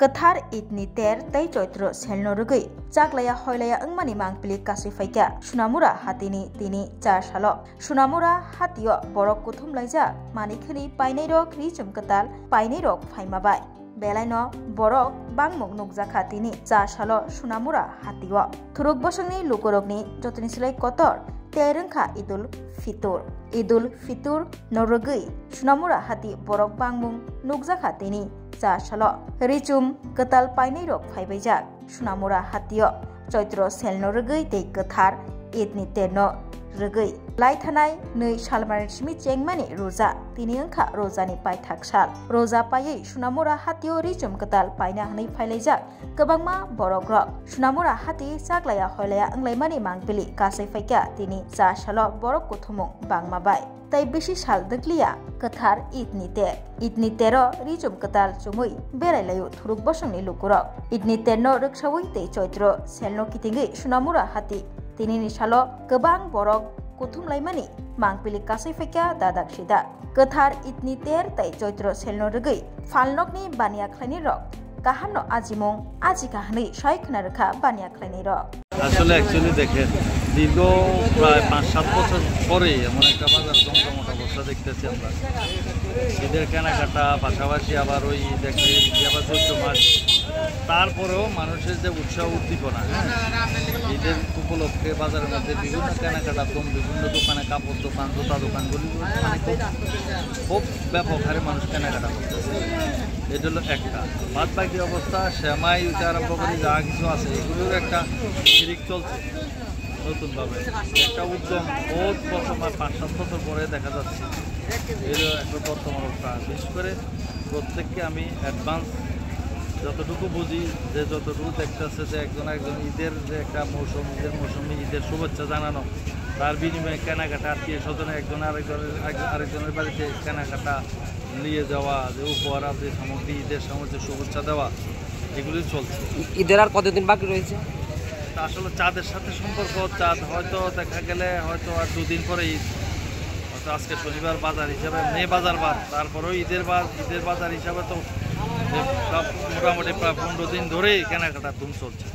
Kathar idni ter tai choitro selno rugui chaklaya hoilaya angmani mangpili kasifaikia Sunamura hatini tini 4 salo Sunamura hatio borok kuthum laija manikhani painai rok rijum katal painai rok phaimabai Belaino borok bangmuk nukjakha tini 4 salo Sunamura hatio thuruk bosongni lukorokni jotoni silai kotor terengkha Idul Fitur norugui Sunamura hati borok bangmung nukjakha tini 4 salo rijum katal painai rok phaibaijak Sunamura hatio choitro selno rugui tei kathar idni terno rugui laithanai 2 salmani simi chengmani roja tini angkha rojani paithak sal roja paiei Sunamura hatio rijum katal paina hanai phailaijak kabangma borok rok Sunamura hati chaklaya hoilaya anglaimani mangpili kasai faikya tini 4 salo borok kuthumung bangmabai tai beshi sal dekliya kathar idni tero rijum katal chumui berailayu thuruk bosongni lukurok idni terno ruksawi tei choitro selno kitingi Sunamura hati tinini salo gobang borok kuthum laimani mangpili kasai faikya dadak sida kathar idni ter tai choitro selno rugui falnokni baniya khlaini rok kahano ajimong aji kahani shaikhna rakha baniya khlaini rok আসলে actually দেখেন দীর্ঘ প্রায় 5-7 বছর পরে এমন একটা বাজার জমজমাট অবস্থা দেখতেছি আমরা ঈদের কেনাকাটা পাশাপাশি আবার ওই দেখে আবার চৈত্র মাস তারপরেও মানুষের যে উৎসাহ উদ্দীপনা ঈদের উপলক্ষে বাজারের মধ্যে বিভিন্ন কেনাকাটা বিভিন্ন দোকানে কাপড় দোকান জুতা দোকানগুলি মানে খুব ব্যাপক হারে মানুষ কেনাকাটা করতেছে এটা হলো একটা বাদ বাকি অবস্থা শ্যামাই উঠে আরম্ভ করে যা কিছু আছে এগুলোর একটা শিরিক চলছে নতুনভাবে একটা উদ্যম বহুত বছর 5-7 বছর পরে দেখা যাচ্ছে এর একটা বর্তমান অবস্থা বিশেষ করে প্রত্যেককে আমি অ্যাডভান্স যতটুকু বুঝি যে যতটুকু দেখতেছে যে একজন ঈদের যে একটা মৌসুমে ঈদের শুভেচ্ছা জানানো তার বিনিময়ে কেনাকাটা আত্মীয় স্বজনে একজন আরেকজনের বাড়িতে কেনাকাটা নিয়ে যাওয়া যে উপহার যে সামগ্রী ঈদের সামগ্রী শুভেচ্ছা দেওয়া এগুলি চলছে ঈদের আর কতদিন বাকি রয়েছে আসলে চাঁদের সাথে সম্পর্ক চাঁদ হয়তো দেখা গেলে হয়তো আর 2 দিন পরে ঈদ হয়তো আজকে শনিবার বাজার হিসাবে বাজার বার তারপরেও ঈদের বাজার হিসাবে তো মোটামুটি প্রায় 15 দিন ধরেই কেনাকাটা ধুম চলছে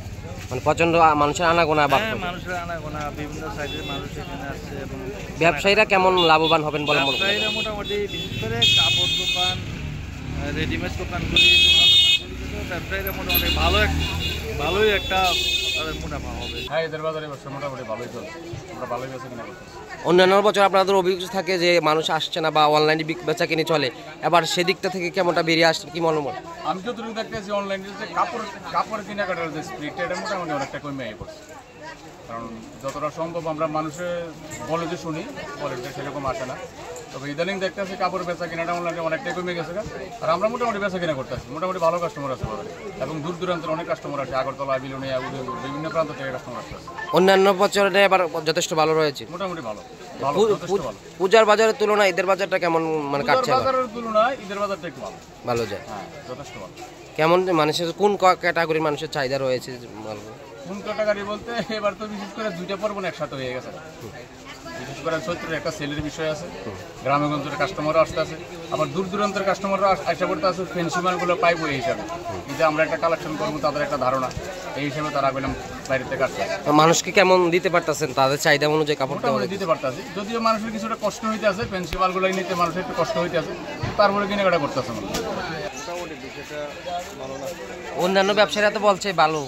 মানে প্রচন্ড মানুষের আনাগোনা মানুষের আনাগোনা বিভিন্ন সাইডের মানুষ এখানে আসছে এবং ব্যবসায়ীরা কেমন লাভবান হবেন বলে মনে করেন ব্যবসায়ীরা মোটামুটি বিশেষ করে কাপড় দোকান রেডিমেড দোকানগুলি ব্যবসায়ীরা মোটামুটি ভালোই একটা মুনাফা হবে এদের বাজারে ব্যবসা মোটামুটি ভালোই চলছে আমরা ভালোই বেচা কিনা করতেছি অন্যান্য বছর আপনাদের অভিযোগ থাকে যে মানুষ আসছে না বা অনলাইনে বেচা কিনে চলে এবার সেদিকটা থেকে কেমনটা বেরিয়ে আসছে কি মনে হয় আমি যতটুকু দেখতেছি অনলাইনে যে কাপড় কেনাকাটার যে স্প্রিট এটা মোটামুটি অনেকটা কমে পড়ছে কারণ যতটা সম্ভব আমরা মানুষের বলে যে শুনি বলে সেরকম আসে না তবে ইদানিং দেখতেছি কাপড় বেচা কিনাটা অনলাইনে অনেকটাই কমে গেছে আর আমরা মোটামুটি বেচা কিনা করতেছি মোটামুটি ভালো কাস্টমার আছে এবং দূর দূরান্তের অনেক কাস্টমার আছে আগরতলা বিলোনিয়া উদয়পুর বিভিন্ন প্রান্ত থেকে কাস্টমার আছে অন্যান্য বছরে এবার যথেষ্ট ভালো রয়েছে মোটামুটি ভালো পূজার বাজারের তুলনায় ঈদের বাজারটা কেমন মানে কাটছে বাজারের তুলনায় ঈদের বাজারটা একটু ভালো যায় হ্যাঁ যথেষ্ট ভালো কেমন মানুষের কোন ক্যাটাগরির মানুষের চাহিদা রয়েছে কোন ক্যাটাগরি বলতে এবার তো বিশেষ করে 2টা পর্ব একসাথে হয়ে গেছে বিশেষ করে চৈত্রের একটা সেলের বিষয় আছে গ্রামেগঞ্জের কাস্টমারও আসতে আছে আবার দূর দূরান্তের কাস্টমাররা আসা করতে আছে ফেন্সি মালগুলো পাইবো এই হিসাবে কিন্তু আমরা একটা কালেকশন করবো তাদের একটা ধারণা এই হিসাবে তারা বললাম বাইরে থেকে আসছে মানুষকে কেমন দিতে পারতেছেন তাদের চাহিদা অনুযায়ী কাপড় দিতে পারতেছে যদিও মানুষের কিছুটা কষ্ট হইতে আছে ফেন্সি মালগুলো নিতে মানুষের একটু কষ্ট হইতে আছে তারপরে কেনাকাটা করতেছে অন্যান্য ব্যবসায়ীরা তো বলছে ভালো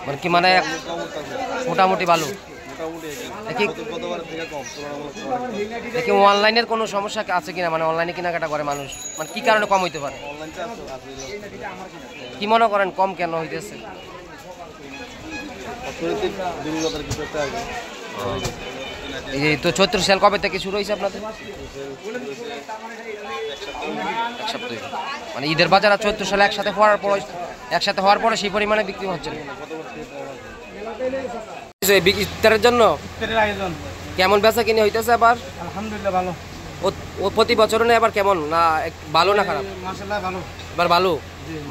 মানে কি মানে মোটামুটি ভালো দেখি অনলাইনের কোনো সমস্যা আছে কিনা মানে অনলাইনে কেনাকাটা করে মানুষ মানে কি কারণে কম হইতে পারে কি মনে করেন কম কেন হইতেছে এই তো চৈত্র সেল কবে থেকে শুরু হয়েছে আপনাদের এক সপ্তাহ মানে ঈদের বাজার আর চৈত্র সেল একসাথে হওয়ার পরে সেই পরিমাণে বিক্রি হচ্ছে ইফতারের জন্য কেমন বেচা কিনে হইতেছে আবার আলহামদুলিল্লাহ ভালো ও প্রতি বছর না এবার কেমন না ভালো না খারাপ মাশাআল্লাহ ভালো এবার ভালো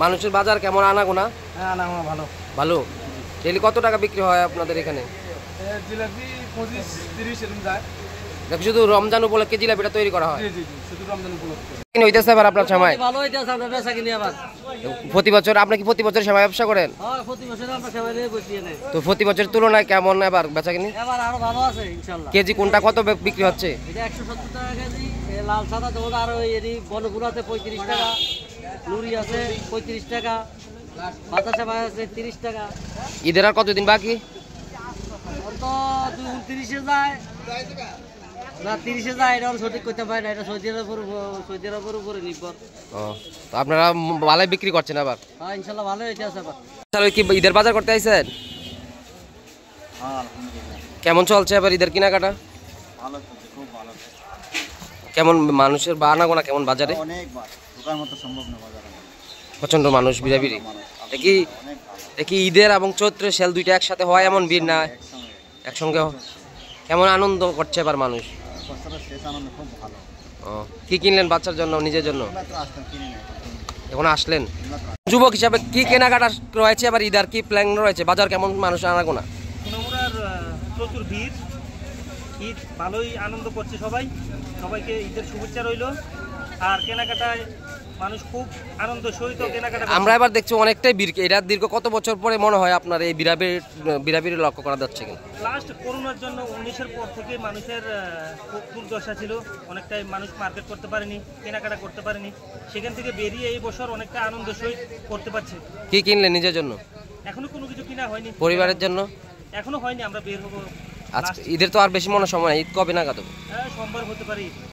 মানুষের বাজার কেমন আনাগোনা ভালো ভালো ডেইলি কত টাকা বিক্রি হয় আপনাদের এখানে জিলাপি 25-30 এরকম যায় শুধু রমজান উপলক্ষে জিলাপিটা তৈরি করা হয়। জি জি জি, শুধু রমজান উপলক্ষে। কিনে হইতেছে এবার আপনার সময় ভালো হইতেছে, আমরা বেচা কিনি আবার। প্রতি বছর আপনি কি প্রতি বছর সেমাই ব্যবসা করেন? হ্যাঁ, প্রতি বছর আমরা সবাই নিয়ে বসিয়ে নেই। তো প্রতি বছরের তুলনায় কেমন এবার বেচা কিনি? এবার আরো ভালো আছে ইনশাআল্লাহ। কেজি কোনটা কত বিক্রি হচ্ছে? এটা 170 টাকা কেজি, এ লাল সাদা দোদ আর ওই এরি বনগুলাতে 35 টাকা, নুরি আছে 35 টাকা, বাতাসা ভাই আছে 30 টাকা। ঈদের আর কতদিন বাকি? ওর তো 29 যায় না 30 যায়, এটা সঠিক করতে পারে না, এটা সৌদির উপর নির্ভর। ও, তো আপনারা ভালোই বিক্রি করছেন আবার? হ্যাঁ ইনশাআল্লাহ ভালো হইতে আছে আবার। তাহলে কি ঈদের বাজার করতে আইছেন? কেমন চলছে এবার ঈদের কেনাকাটা? ভালো চলছে, খুব ভালো। কেমন মানুষের আনাগোনা কেমন বাজারে? অনেক ঢোকার মতো সম্ভব না বাজারে, প্রচন্ড মানুষ ভিড়াভিড়ি। দেখি ঈদের এবং চৈত্র সেল দুইটা একসাথে হয় এমন ভিড় না একসঙ্গে? কেমন আনন্দ করছে এবার মানুষ? শেষ আনন্দ খুব ভালো। ও, কি কিনলেন বাচ্চার জন্য, নিজের জন্য? এখন আসলেন যুবক হিসাবে কি কেনাকাটা রয়েছে এবার ঈদের, কি প্ল্যান রয়েছে? বাজার কেমন, মানুষ আনাগোনা? সোনামুড়ার প্রচুর ভিড়, ঈদ ভালোই আনন্দ করছে সবাই, সবাইকে ঈদের শুভেচ্ছা রইল। আর কেনাকাটায় মানুষ খুব আনন্দ সহিত কেনাকাটা করছে। আমরা এবার দেখছি অনেকটাই ভিড়। এটা দীর্ঘ কত বছর পরে মনে হয় আপনার এই বিড়াবিড়ি লক্ষ্য করা যাচ্ছে কিনা? লাস্ট করোনার জন্য 19-এর পর থেকে মানুষের খুব দুর্দশা ছিল, অনেকটাই মানুষ মার্কেট করতে পারেনি, কেনাকাটা করতে পারেনি। সেখান থেকে বেরিয়ে এই বছর অনেকটা আনন্দ সহিত করতে পারছে। কি কিনলেন নিজের জন্য? এখনো কোনো কিছু কিনা হয়নি, পরিবারের জন্য এখনো হয়নি, আমরা বের হবো। আজকে ঈদের তো আর বেশি মনে সময়, ঈদ কবে নাগাদ হবে? সোমবার হতে পারে।